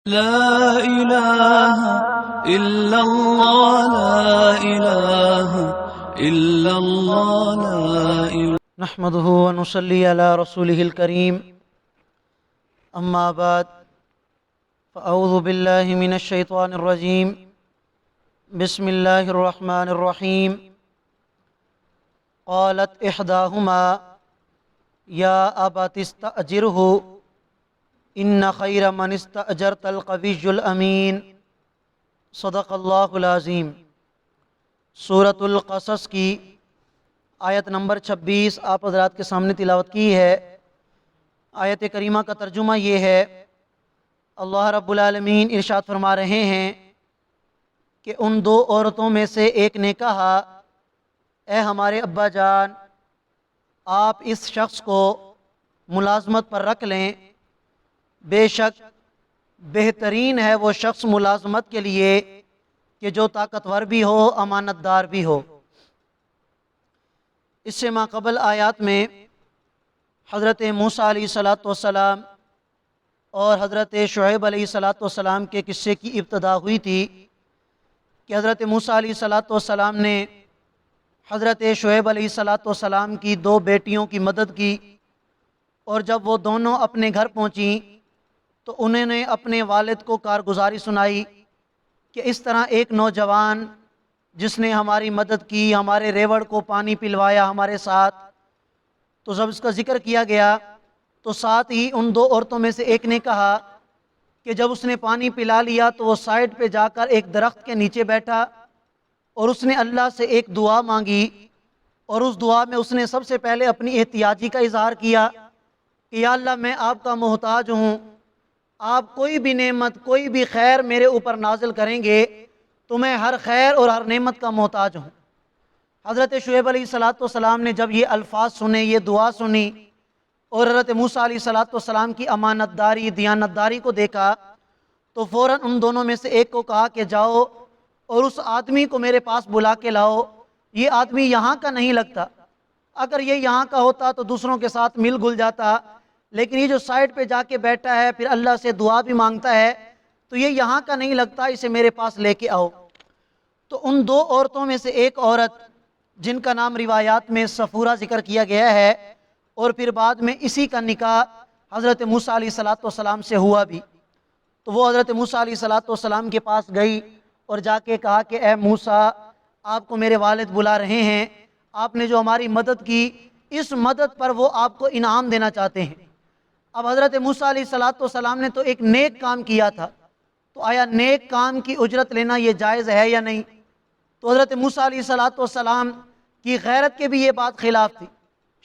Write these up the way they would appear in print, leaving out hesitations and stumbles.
لا إله إلا الله لا إله إلا الله لا إله نحمده ونصلي على رسوله الكريم أما بعد فأعوذ بالله من الشيطان الرجيم بسم الله الرحمن الرحيم قالت إحداهما يا أبت استأجره إن خير من استأجرت القوي الأمين صدق اللہ العظیم۔ سورۃ القصص کی آیت نمبر 26 آپ حضرات کے سامنے تلاوت کی ہے۔ آیت کریمہ کا ترجمہ یہ ہے، اللہ رب العالمین ارشاد فرما رہے ہیں کہ ان دو عورتوں میں سے ایک نے کہا، اے ہمارے ابا جان، آپ اس شخص کو ملازمت پر رکھ لیں، بے شک بہترین ہے وہ شخص ملازمت کے لیے کہ جو طاقتور بھی ہو، امانت دار بھی ہو۔ اس سے ما قبل آیات میں حضرت موسیٰ علیہ السلام اور حضرت شعیب علیہ السلام کے قصے کی ابتدا ہوئی تھی کہ حضرت موسیٰ علیہ السلام نے حضرت شعیب علیہ السلام کی دو بیٹیوں کی مدد کی، اور جب وہ دونوں اپنے گھر پہنچیں تو انہوں نے اپنے والد کو کارگزاری سنائی کہ اس طرح ایک نوجوان جس نے ہماری مدد کی، ہمارے ریوڑ کو پانی پلوایا ہمارے ساتھ، تو جب اس کا ذکر کیا گیا تو ساتھ ہی ان دو عورتوں میں سے ایک نے کہا کہ جب اس نے پانی پلا لیا تو وہ سائڈ پہ جا کر ایک درخت کے نیچے بیٹھا اور اس نے اللہ سے ایک دعا مانگی، اور اس دعا میں اس نے سب سے پہلے اپنی احتیاجی کا اظہار کیا کہ یا اللہ میں آپ کا محتاج ہوں، آپ کوئی بھی نعمت، کوئی بھی خیر میرے اوپر نازل کریں گے تو میں ہر خیر اور ہر نعمت کا محتاج ہوں۔ حضرت شعیب علیہ السلام نے جب یہ الفاظ سنے، یہ دعا سنی، اور حضرت موسیٰ علیہ السلام کی امانت داری، دیانت داری کو دیکھا، تو فوراً ان دونوں میں سے ایک کو کہا کہ جاؤ اور اس آدمی کو میرے پاس بلا کے لاؤ، یہ آدمی یہاں کا نہیں لگتا، اگر یہ یہاں کا ہوتا تو دوسروں کے ساتھ مل گل جاتا، لیکن یہ جو سائڈ پہ جا کے بیٹھا ہے پھر اللہ سے دعا بھی مانگتا ہے، تو یہ یہاں کا نہیں لگتا، اسے میرے پاس لے کے آؤ۔ تو ان دو عورتوں میں سے ایک عورت جن کا نام روایات میں صفورہ ذکر کیا گیا ہے، اور پھر بعد میں اسی کا نکاح حضرت موسیٰ علیہ السلام سے ہوا بھی، تو وہ حضرت موسیٰ علیہ السلام کے پاس گئی اور جا کے کہا کہ اے موسیٰ، آپ کو میرے والد بلا رہے ہیں، آپ نے جو ہماری مدد کی اس مدد پر وہ آپ کو انعام دینا چاہتے ہیں۔ اب حضرت موسیٰ علیہ السلام نے تو ایک نیک کام کیا تھا، تو آیا نیک کام کی اجرت لینا یہ جائز ہے یا نہیں؟ تو حضرت موسیٰ علیہ السلام کی غیرت کے بھی یہ بات خلاف تھی،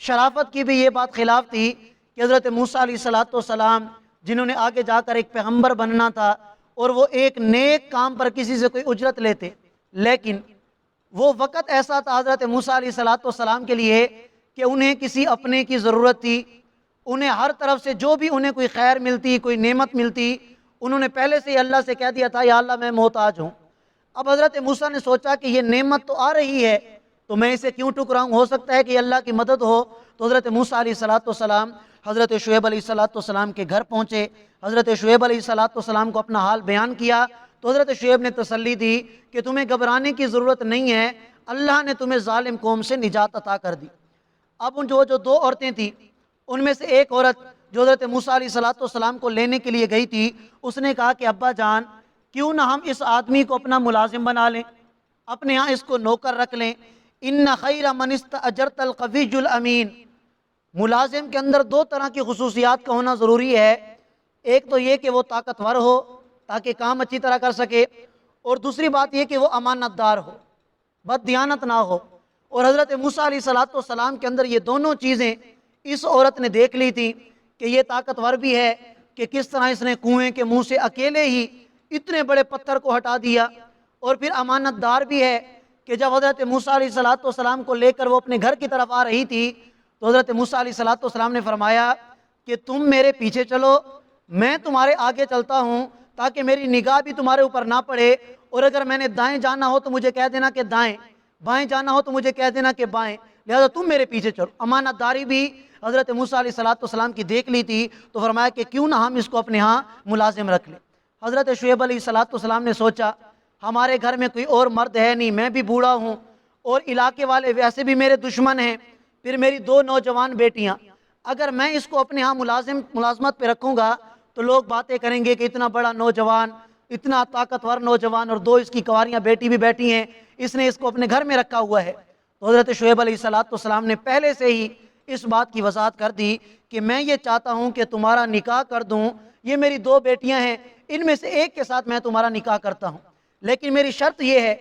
شرافت کی بھی یہ بات خلاف تھی کہ حضرت موسیٰ علیہ السلام جنہوں نے آگے جا کر ایک پیغمبر بننا تھا اور وہ ایک نیک کام پر کسی سے کوئی اجرت لیتے، لیکن وہ وقت ایسا تھا حضرت موسیٰ علیہ السلام کے لیے کہ انہیں کسی اپنے کی ضرورت تھی، انہیں ہر طرف سے جو بھی انہیں کوئی خیر ملتی، کوئی نعمت ملتی، انہوں نے پہلے سے ہی اللہ سے کہہ دیا تھا یا اللہ میں محتاج ہوں۔ اب حضرت موسیٰ نے سوچا کہ یہ نعمت تو آ رہی ہے تو میں اسے کیوں ٹکراؤں، ہو سکتا ہے کہ اللہ کی مدد ہو۔ تو حضرت موسیٰ علیہ السلام حضرت شعیب علیہ السلام کے گھر پہنچے، حضرت شعیب علیہ السلام کو اپنا حال بیان کیا، تو حضرت شعیب نے تسلی دی کہ تمہیں گھبرانے کی ضرورت نہیں ہے، اللہ نے تمہیں ظالم قوم سے نجات عطا کر دی۔ اب ان جو دو عورتیں تھیں ان میں سے ایک عورت جو حضرت موسیٰ علیہ السلام کو لینے کے لیے گئی تھی، اس نے کہا کہ ابا جان، کیوں نہ ہم اس آدمی کو اپنا ملازم بنا لیں، اپنے ہاں اس کو نوکر رکھ لیں۔ ان خیر من استاجرت القوی الامین، ملازم کے اندر دو طرح کی خصوصیات کا ہونا ضروری ہے، ایک تو یہ کہ وہ طاقتور ہو تاکہ کام اچھی طرح کر سکے، اور دوسری بات یہ کہ وہ امانت دار ہو، بد دیانت نہ ہو۔ اور حضرت موسیٰ علیہ السلام کے اندر یہ دونوں چیزیں اس عورت نے دیکھ لی تھی کہ یہ طاقتور بھی ہے کہ کس طرح اس نے کنویں کے منہ سے اکیلے ہی اتنے بڑے پتھر کو ہٹا دیا، اور پھر امانت دار بھی ہے کہ جب حضرت موسیٰ علیہ السلام کو لے کر وہ اپنے گھر کی طرف آ رہی تھی تو حضرت موسیٰ علیہ السلام نے فرمایا کہ تم میرے پیچھے چلو، میں تمہارے آگے چلتا ہوں تاکہ میری نگاہ بھی تمہارے اوپر نہ پڑے، اور اگر میں نے دائیں جانا ہو تو مجھے کہہ دینا کہ دائیں، بائیں جانا ہو تو مجھے کہہ دینا کہ بائیں، لہذا تم میرے پیچھے چلو۔ امانت داری بھی حضرت موسیٰ علیہ السلام کی دیکھ لی تھی، تو فرمایا کہ کیوں نہ ہم اس کو اپنے ہاں ملازم رکھ لیں۔ حضرت شعیب علیہ السلام نے سوچا ہمارے گھر میں کوئی اور مرد ہے نہیں، میں بھی بوڑھا ہوں اور علاقے والے ویسے بھی میرے دشمن ہیں، پھر میری 2 نوجوان بیٹیاں، اگر میں اس کو اپنے ہاں ملازمت پہ رکھوں گا تو لوگ باتیں کریں گے کہ اتنا بڑا نوجوان، اتنا طاقتور نوجوان، اور 2 اس کی کنواریاں بیٹی بھی بیٹھی ہیں، اس نے اس کو اپنے گھر میں رکھا ہوا ہے۔ تو حضرت شعیب علیہ السلام نے پہلے سے ہی اس بات کی وضاحت کر دی کہ میں یہ چاہتا ہوں کہ تمہارا نکاح کر دوں، یہ میری 2 بیٹیاں ہیں، ان میں سے ایک کے ساتھ میں تمہارا نکاح کرتا ہوں، لیکن میری شرط یہ ہے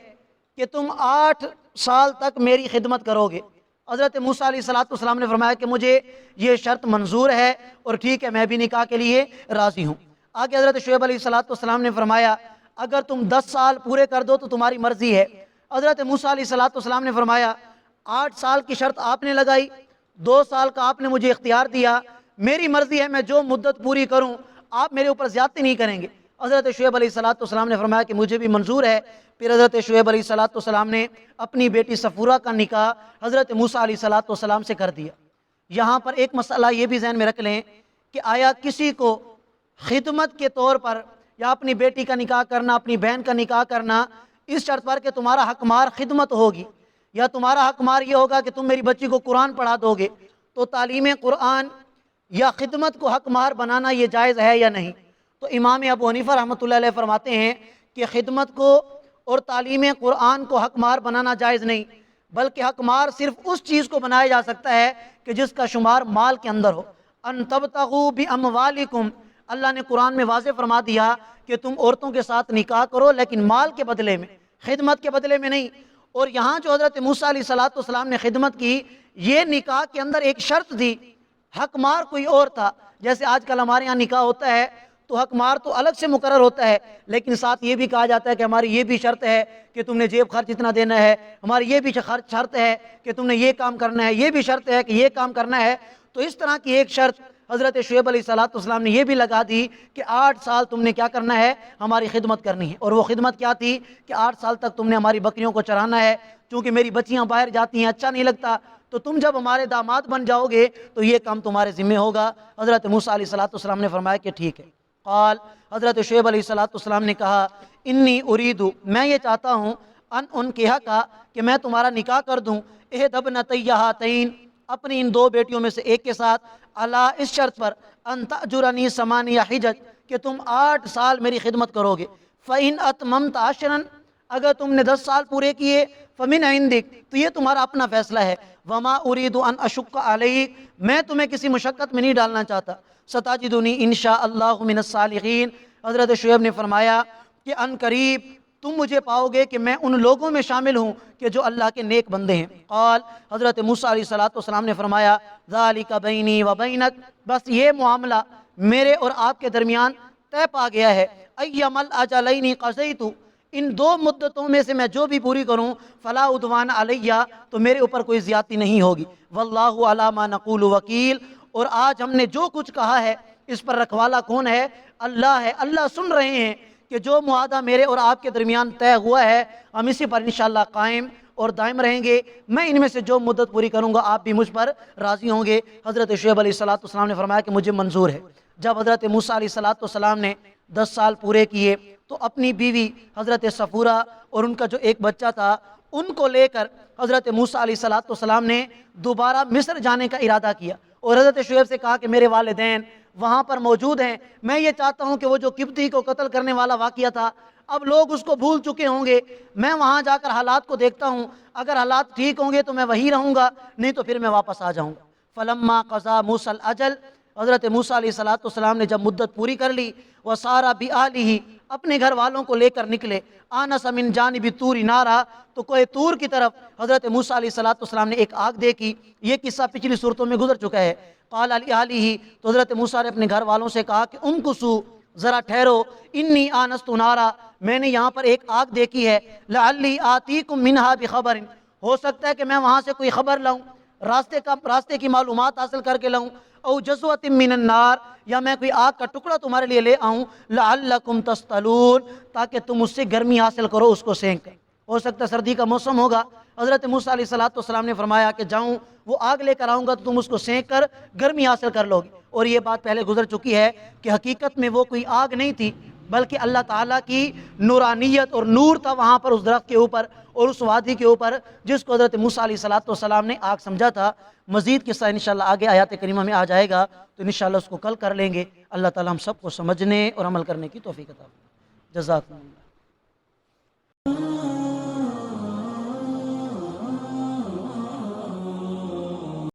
کہ تم 8 سال تک میری خدمت کرو گے۔ حضرت موسیٰ علیہ السلام نے فرمایا کہ مجھے یہ شرط منظور ہے اور ٹھیک ہے، میں بھی نکاح کے لیے راضی ہوں۔ آگے حضرت شعیب علیہ السلام نے فرمایا اگر تم 10 سال پورے کر دو تو تمہاری مرضی ہے۔ حضرت موسیٰ علیہ السلام نے فرمایا 8 سال کی شرط آپ نے لگائی، 2 سال کا آپ نے مجھے اختیار دیا، میری مرضی ہے میں جو مدت پوری کروں، آپ میرے اوپر زیادتی نہیں کریں گے۔ حضرت شعیب علیہ السلام نے فرمایا کہ مجھے بھی منظور ہے۔ پھر حضرت شعیب علیہ السلام نے اپنی بیٹی صفورہ کا نکاح حضرت موسیٰ علیہ السلام سے کر دیا۔ یہاں پر ایک مسئلہ یہ بھی ذہن میں رکھ لیں کہ آیا کسی کو خدمت کے طور پر یا اپنی بیٹی کا نکاح کرنا، اپنی بہن کا نکاح کرنا اس شرط پر کہ تمہارا حق مار خدمت ہوگی، یا تمہارا حق مار یہ ہوگا کہ تم میری بچی کو قرآن پڑھا دو گے، تو تعلیم قرآن یا خدمت کو حق مار بنانا یہ جائز ہے یا نہیں؟ تو امام ابو حنیفہ رحمۃ اللہ علیہ فرماتے ہیں کہ خدمت کو اور تعلیم قرآن کو حق مار بنانا جائز نہیں، بلکہ حق مار صرف اس چیز کو بنایا جا سکتا ہے کہ جس کا شمار مال کے اندر ہو۔ ان تبتغوا باموالکم، اللہ نے قرآن میں واضح فرما دیا کہ تم عورتوں کے ساتھ نکاح کرو لیکن مال کے بدلے میں، خدمت کے بدلے میں نہیں۔ اور یہاں جو حضرت موسیٰ علیہ السلام نے خدمت کی، یہ نکاح کے اندر ایک شرط تھی، حق مار کوئی اور تھا۔ جیسے آج کل ہمارے ہاں نکاح ہوتا ہے تو حق مار تو الگ سے مقرر ہوتا ہے، لیکن ساتھ یہ بھی کہا جاتا ہے کہ ہماری یہ بھی شرط ہے کہ تم نے جیب خرچ اتنا دینا ہے، ہماری یہ بھی شرط ہے کہ تم نے یہ کام کرنا ہے، یہ بھی شرط ہے کہ یہ کام کرنا ہے۔ تو اس طرح کی ایک شرط حضرت شعیب علیہ السلام نے یہ بھی لگا دی کہ 8 سال تم نے کیا کرنا ہے، ہماری خدمت کرنی ہے۔ اور وہ خدمت کیا تھی کہ 8 سال تک تم نے ہماری بکریوں کو چرانا ہے، چونکہ میری بچیاں باہر جاتی ہیں، اچھا نہیں لگتا، تو تم جب ہمارے داماد بن جاؤ گے تو یہ کام تمہارے ذمہ ہوگا۔ حضرت موسیٰ علیہ السلام نے فرمایا کہ ٹھیک ہے۔ قال، حضرت شعیب علیہ السلام نے کہا انی اریدو، میں یہ چاہتا ہوں ان کہا کہ میں تمہارا نکاح کر دوں، احد ابنتی ہاتین، اپنی ان 2 بیٹیوں میں سے ایک کے ساتھ، علی، اس شرط پر، ان تأجرنی 8 حجج، کہ تم 8 سال میری خدمت کرو گے، فإن اتممت 10، اگر تم نے 10 سال پورے کیے، فمن عندک، تو یہ تمہارا اپنا فیصلہ ہے، وما اريد ان اشق علیک، میں تمہیں کسی مشقت میں نہیں ڈالنا چاہتا، ستجدنی انشاء اللہ من الصالحین۔ حضرت شعیب نے فرمایا کہ ان قریب تم مجھے پاؤ گے کہ میں ان لوگوں میں شامل ہوں کہ جو اللہ کے نیک بندے ہیں۔ قال، حضرت موسیٰ علیہ السلام نے فرمایا ذالک بینی و بینک، بس یہ معاملہ میرے اور آپ کے درمیان طے پا گیا ہے، ایما الاجلین قضیت، ان 2 مدتوں میں سے میں جو بھی پوری کروں، فلا عدوان علیہ، تو میرے اوپر کوئی زیادتی نہیں ہوگی، واللہ علی ما نقول وکیل، اور آج ہم نے جو کچھ کہا ہے اس پر رکھوالا کون ہے؟ اللہ ہے۔ اللہ سن رہے ہیں کہ جو معاہدہ میرے اور آپ کے درمیان طے ہوا ہے ہم اسی پر انشاءاللہ قائم اور دائم رہیں گے، میں ان میں سے جو مدت پوری کروں گا آپ بھی مجھ پر راضی ہوں گے۔ حضرت شعیب علیہ السلام نے فرمایا کہ مجھے منظور ہے۔ جب حضرت موسیٰ علیہ السلام نے 10 سال پورے کیے تو اپنی بیوی حضرت صفورہ اور ان کا جو ایک بچہ تھا ان کو لے کر حضرت موسیٰ علیہ السلام نے دوبارہ مصر جانے کا ارادہ کیا، اور حضرت شعیب سے کہا کہ میرے والدین وہاں پر موجود ہیں، میں یہ چاہتا ہوں کہ وہ جو قبطی کو قتل کرنے والا واقعہ تھا اب لوگ اس کو بھول چکے ہوں گے، میں وہاں جا کر حالات کو دیکھتا ہوں، اگر حالات ٹھیک ہوں گے تو میں وہیں رہوں گا، نہیں تو پھر میں واپس آ جاؤں گا۔ فلما قضا موسیٰ الاجل، حضرت موسیٰ علیہ السلام نے جب مدت پوری کر لی، وسارا بآلہ، اپنے گھر والوں کو لے کر نکلے، آنس من جانب طور نارا، تو کوہ طور کی طرف حضرت موسیٰ علیہ السلام نے ایک آگ دیکھی۔ یہ قصہ پچھلی صورتوں میں گزر چکا ہے۔ قال لأہلہ، تو حضرت موسیٰ نے اپنے گھر والوں سے کہا کہ امکثوا، ذرا ٹھہرو، انی آنست نارا، میں نے یہاں پر ایک آگ دیکھی ہے، لعلی آتیکم منہا بخبر، ہو سکتا ہے کہ میں وہاں سے کوئی خبر لاؤں، راستے کی معلومات حاصل کر کے لاؤں، او جزوۃ من النار، یا میں کوئی آگ کا ٹکڑا تمہارے لیے لے آؤں، لعلکم تصطلون، تاکہ تم اس سے گرمی حاصل کرو، اس کو سینک کر، ہو سکتا ہے سردی کا موسم ہوگا۔ حضرت موسیٰ علیہ السلام نے فرمایا کہ جاؤں وہ آگ لے کر آؤں گا تو تم اس کو سینک کر گرمی حاصل کر لو گے۔ اور یہ بات پہلے گزر چکی ہے کہ حقیقت میں وہ کوئی آگ نہیں تھی بلکہ اللہ تعالیٰ کی نورانیت اور نور تھا وہاں پر اس درخت کے اوپر اور اس وادی کے اوپر، جس کو حضرت موسیٰ علیہ السلام نے آگ سمجھا تھا۔ مزید قصہ انشاءاللہ آگے آیات کریمہ میں آ جائے گا، تو انشاءاللہ اس کو کل کر لیں گے۔ اللہ تعالیٰ ہم سب کو سمجھنے اور عمل کرنے کی توفیق عطا فرمائے۔ جزاکم اللہ۔